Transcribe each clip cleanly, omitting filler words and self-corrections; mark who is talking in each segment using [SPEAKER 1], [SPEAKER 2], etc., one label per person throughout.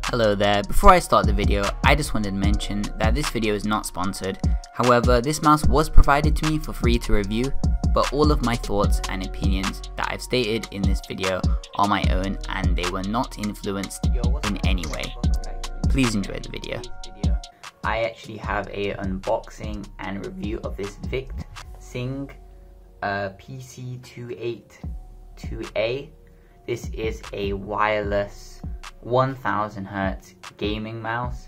[SPEAKER 1] Hello there, before I start the video, I just wanted to mention that this video is not sponsored. However, this mouse was provided to me for free to review, but all of my thoughts and opinions that I've stated in this video are my own and they were not influenced in any way. Please enjoy the video. I actually have a unboxing and review of this VictSing PC282A. This is a wireless 1000 Hz gaming mouse,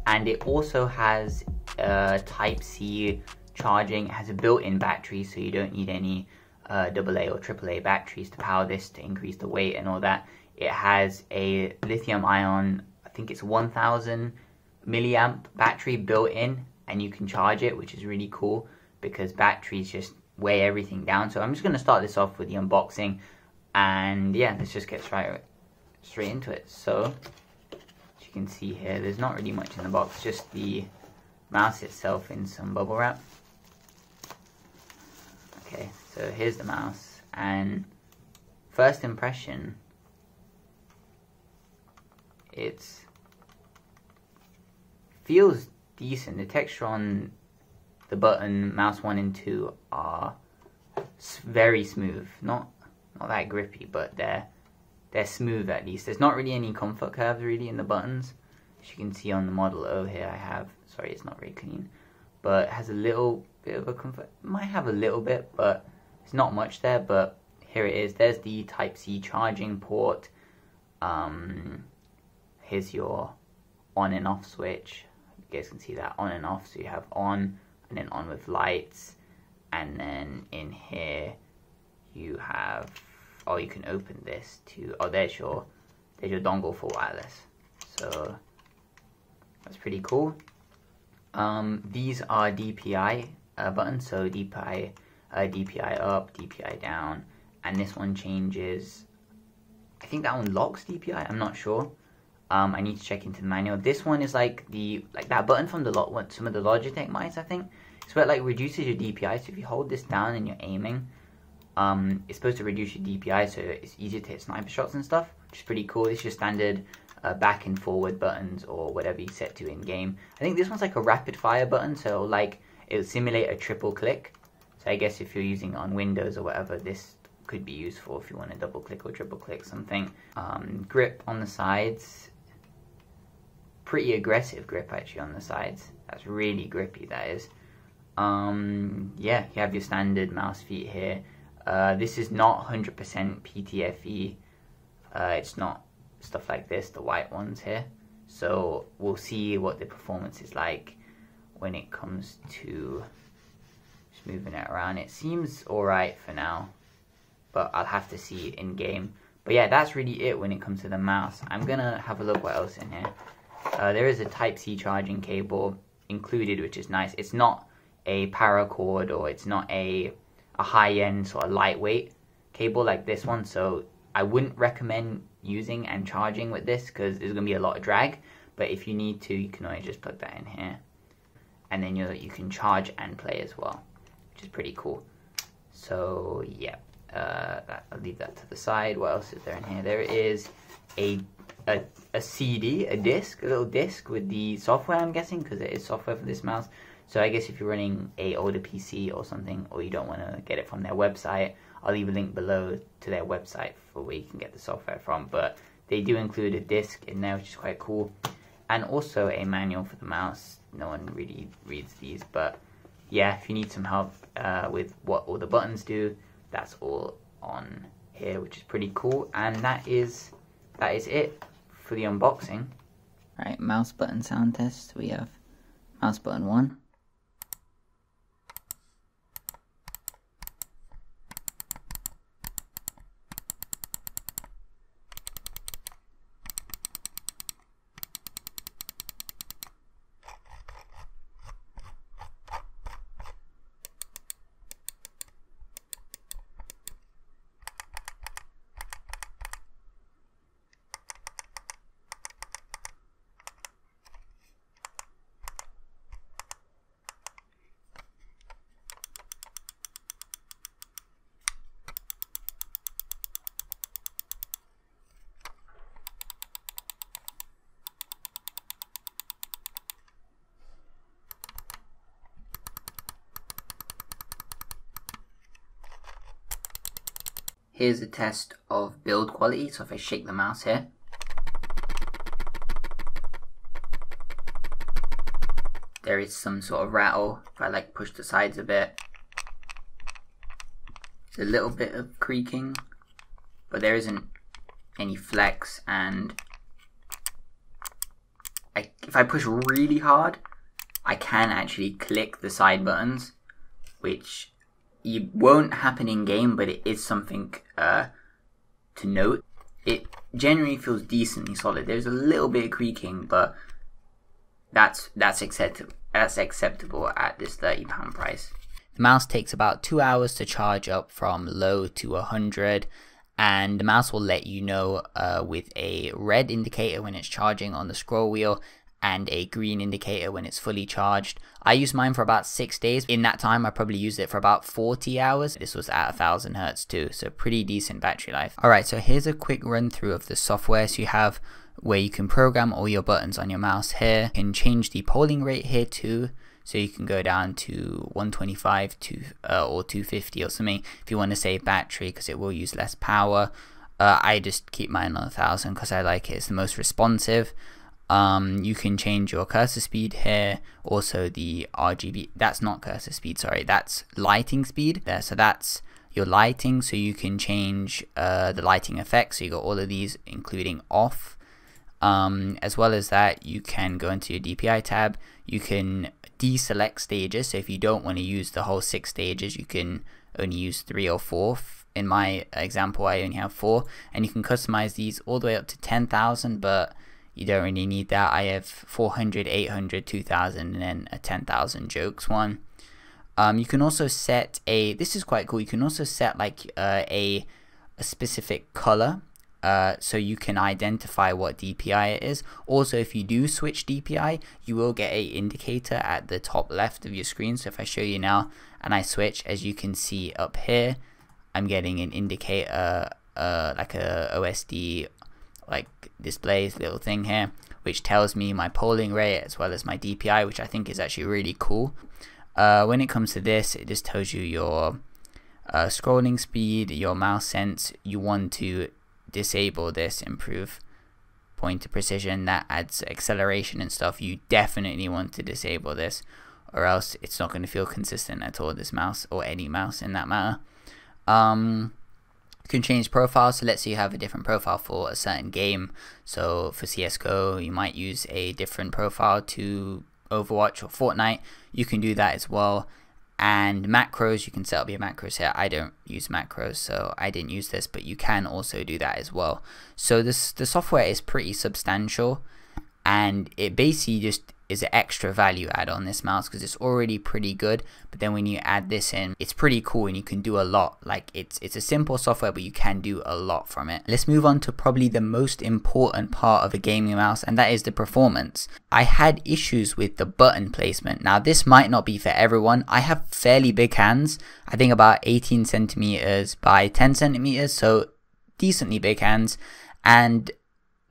[SPEAKER 1] and it also has Type-C charging. It has a built-in battery, so you don't need any AA or AAA batteries to power this to increase the weight and all that. It has a lithium ion, I think it's 1000 milliamp battery built in, and you can charge it, which is really cool because batteries just weigh everything down. So I'm just going to start this off with the unboxing, and yeah, let's just get straight into it. So as you can see here, there's not really much in the box, just the mouse itself in some bubble wrap. Okay, so here's the mouse, and first impression, it feels decent. The texture on the button, mouse 1 and 2 are very smooth, not that grippy, but they're smooth at least. There's not really any comfort curves really in the buttons. As you can see on the Model O here, I have, sorry it's not very clean, but it has a little bit of a comfort, might have a little bit, but it's not much there. But here it is. There's the Type-C charging port. Here's your on and off switch. You guys can see that on and off, so you have on and then on with lights, and then in here you have, oh, you can open this to, oh, there's your dongle for wireless. So that's pretty cool. These are DPI buttons, so DPI up, DPI down, and this one changes, I think that one locks DPI, I'm not sure. I need to check into the manual. This one is like that button from some of the Logitech mice, I think. It's where it like reduces your DPI, so if you hold this down and you're aiming, it's supposed to reduce your DPI, so it's easier to hit sniper shots and stuff, which is pretty cool. This is your standard back and forward buttons, or whatever you set to in game. I think this one's like a rapid fire button, so like it'll simulate a triple click. So I guess if you're using on Windows or whatever, this could be useful if you want to double click or triple click something. Grip on the sides, pretty aggressive grip actually on the sides. That's really grippy, that is. Yeah, you have your standard mouse feet here. This is not 100% PTFE. It's not stuff like this, the white ones here. So we'll see what the performance is like when it comes to just moving it around. It seems alright for now, but I'll have to see in game. But yeah, that's really it when it comes to the mouse. I'm gonna have a look what else in here. There is a Type-C charging cable included, which is nice. It's not a paracord, or it's not a high-end sort of lightweight cable like this one, so I wouldn't recommend using and charging with this because there's going to be a lot of drag. But if you need to, you can always just plug that in here, and then you can charge and play as well, which is pretty cool. So yeah, I'll leave that to the side. What else is there in here? There is a CD, a little disc with the software, I'm guessing, because it is software for this mouse. So I guess if you're running a older PC or something, or you don't want to get it from their website, I'll leave a link below to their website for where you can get the software from. But they do include a disc in there, which is quite cool, and also a manual for the mouse. No one really reads these, but yeah, if you need some help with what all the buttons do, that's all on here, which is pretty cool. And that is it for the unboxing. Right, mouse button sound test. We have mouse button 1. Here's a test of build quality. So if I shake the mouse here, there is some sort of rattle. If I like push the sides a bit, there's a little bit of creaking, but there isn't any flex. And if I push really hard, I can actually click the side buttons, which won't happen in game, but it is something to note. It generally feels decently solid. There's a little bit of creaking, but that's acceptable at this £30 price. The mouse takes about 2 hours to charge up from low to 100, and the mouse will let you know with a red indicator when it's charging on the scroll wheel and a green indicator when it's fully charged. I used mine for about 6 days. In that time I probably used it for about 40 hours. This was at 1000 Hz too, so pretty decent battery life. Alright, so here's a quick run through of the software. So you have where you can program all your buttons on your mouse here. You can change the polling rate here too, so you can go down to 125 to or 250 or something if you want to save battery, because it will use less power. I just keep mine on 1000 because I like it. It's the most responsive. You can change your cursor speed here, also the RGB, that's not cursor speed, sorry, that's lighting speed there. So that's your lighting, so you can change the lighting effects. So you got all of these including off. As well as that, you can go into your DPI tab. You can deselect stages, so if you don't want to use the whole 6 stages, you can only use 3 or 4. In my example, I only have 4, and you can customize these all the way up to 10,000, but you don't really need that. I have 400, 800, 2000, and then a 10,000 jokes one. You can also set this is quite cool, you can also set like a specific color, so you can identify what DPI it is. Also, if you do switch DPI, you will get a indicator at the top left of your screen. So if I show you now and I switch, as you can see up here, I'm getting an indicator like a OSD like displays little thing here, which tells me my polling rate as well as my DPI, which I think is actually really cool. When it comes to this, it just tells you your scrolling speed, your mouse sense. You want to disable this, improve pointer precision, that adds acceleration and stuff. You definitely want to disable this, or else it's not going to feel consistent at all, this mouse, or any mouse in that matter. You can change profiles, so let's say you have a different profile for a certain game. So for CSGO, you might use a different profile to Overwatch or Fortnite. You can do that as well. And macros, you can set up your macros here. I don't use macros, so I didn't use this, but you can also do that as well. So the software is pretty substantial, and it basically just is an extra value add on this mouse because it's already pretty good, but then when you add this in, it's pretty cool and you can do a lot. Like it's a simple software, but you can do a lot from it. Let's move on to probably the most important part of a gaming mouse, and that is the performance. I had issues with the button placement. Now this might not be for everyone. I have fairly big hands, I think about 18 centimeters by 10 centimeters, so decently big hands, and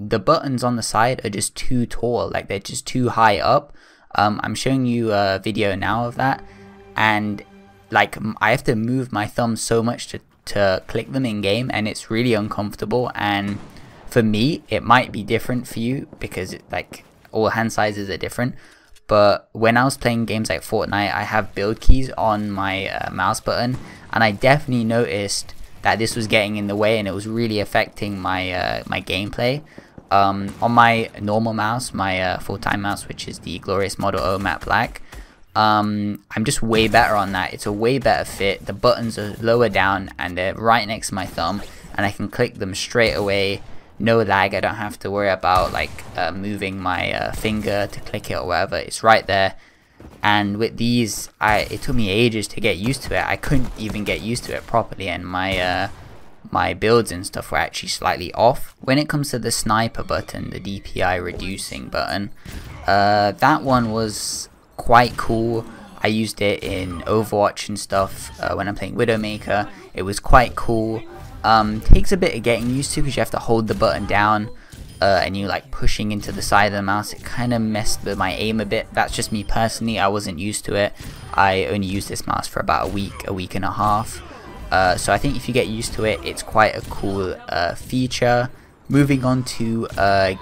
[SPEAKER 1] the buttons on the side are just too tall, like they're just too high up. I'm showing you a video now of that, and like I have to move my thumb so much to click them in game, and it's really uncomfortable. And for me, it might be different for you because like all hand sizes are different, but when I was playing games like Fortnite, I have build keys on my mouse button, and I definitely noticed that this was getting in the way and it was really affecting my my gameplay. On my normal mouse, my full-time mouse, which is the Glorious Model O Matte Black, I'm just way better on that. It's a way better fit. The buttons are lower down and they're right next to my thumb, and I can click them straight away, no lag. I don't have to worry about like moving my finger to click it or whatever. It's right there. And with these, it took me ages to get used to it. I couldn't even get used to it properly, and my builds and stuff were actually slightly off. When it comes to the sniper button, the DPI reducing button, that one was quite cool. I used it in Overwatch and stuff when I'm playing Widowmaker. It was quite cool. Takes a bit of getting used to because you have to hold the button down and you like pushing into the side of the mouse. It kind of messed with my aim a bit. That's just me personally. I wasn't used to it. I only used this mouse for about a week and a half. So I think if you get used to it, it's quite a cool feature. Moving on to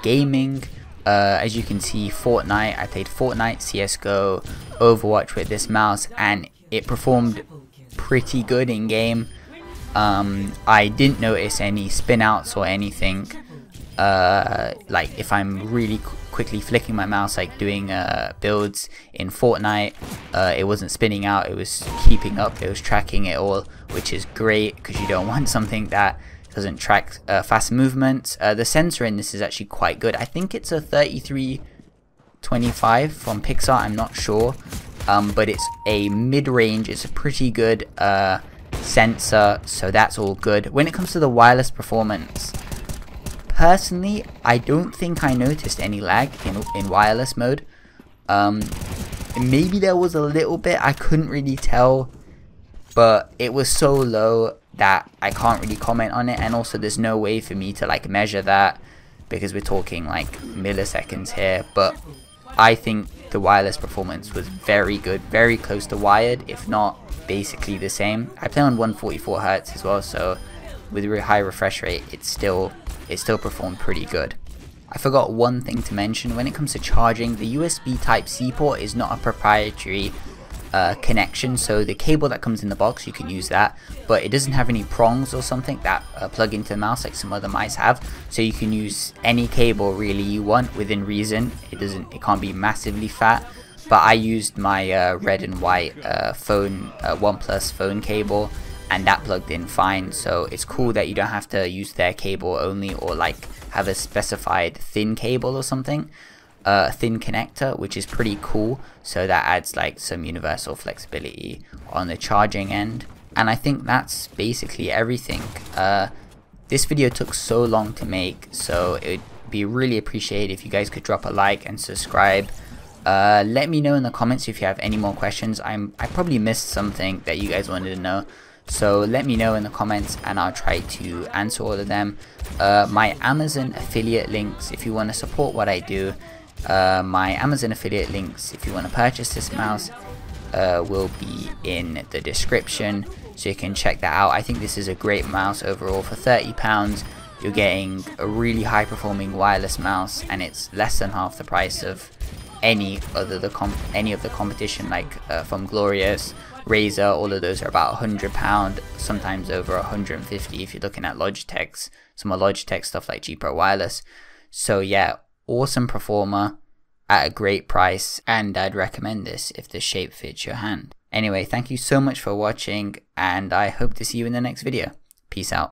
[SPEAKER 1] gaming, as you can see, Fortnite. I played Fortnite, CSGO, Overwatch with this mouse, and it performed pretty good in game. I didn't notice any spin outs or anything. Like if I'm really quickly flicking my mouse, like doing builds in Fortnite, it wasn't spinning out, it was keeping up, it was tracking it all, which is great because you don't want something that doesn't track fast movements. The sensor in this is actually quite good. I think it's a 3325 from Pixar, I'm not sure, but it's a mid-range, it's a pretty good sensor, so that's all good. When it comes to the wireless performance, personally, I don't think I noticed any lag in wireless mode. Maybe there was a little bit, I couldn't really tell, but it was so low that I can't really comment on it, and also there's no way for me to like measure that because we're talking like milliseconds here. But I think the wireless performance was very good, very close to wired, if not basically the same. I play on 144 Hz as well, so with a high refresh rate, it still performed pretty good. I forgot one thing to mention. When it comes to charging, the USB Type-C port is not a proprietary connection, so the cable that comes in the box, you can use that, but it doesn't have any prongs or something that plug into the mouse like some other mice have, so you can use any cable really you want within reason. It can't be massively fat, but I used my red and white OnePlus phone cable, and that plugged in fine. So it's cool that you don't have to use their cable only, or like have a specified thin cable or something, thin connector, which is pretty cool. So that adds like some universal flexibility on the charging end. And I think that's basically everything. This video took so long to make, so it would be really appreciated if you guys could drop a like and subscribe. Let me know in the comments if you have any more questions. I probably missed something that you guys wanted to know, so let me know in the comments and I'll try to answer all of them. My Amazon affiliate links, if you want to support what I do, my Amazon affiliate links, if you want to purchase this mouse, will be in the description, so you can check that out. I think this is a great mouse overall. For £30 you're getting a really high performing wireless mouse, and it's less than half the price of any of the competition, like from Glorious, Razer. All of those are about £100, sometimes over 150 if you're looking at Logitech's, some of Logitech stuff like G Pro Wireless. So yeah, awesome performer at a great price, and I'd recommend this if the shape fits your hand. Anyway, thank you so much for watching, and I hope to see you in the next video. Peace out.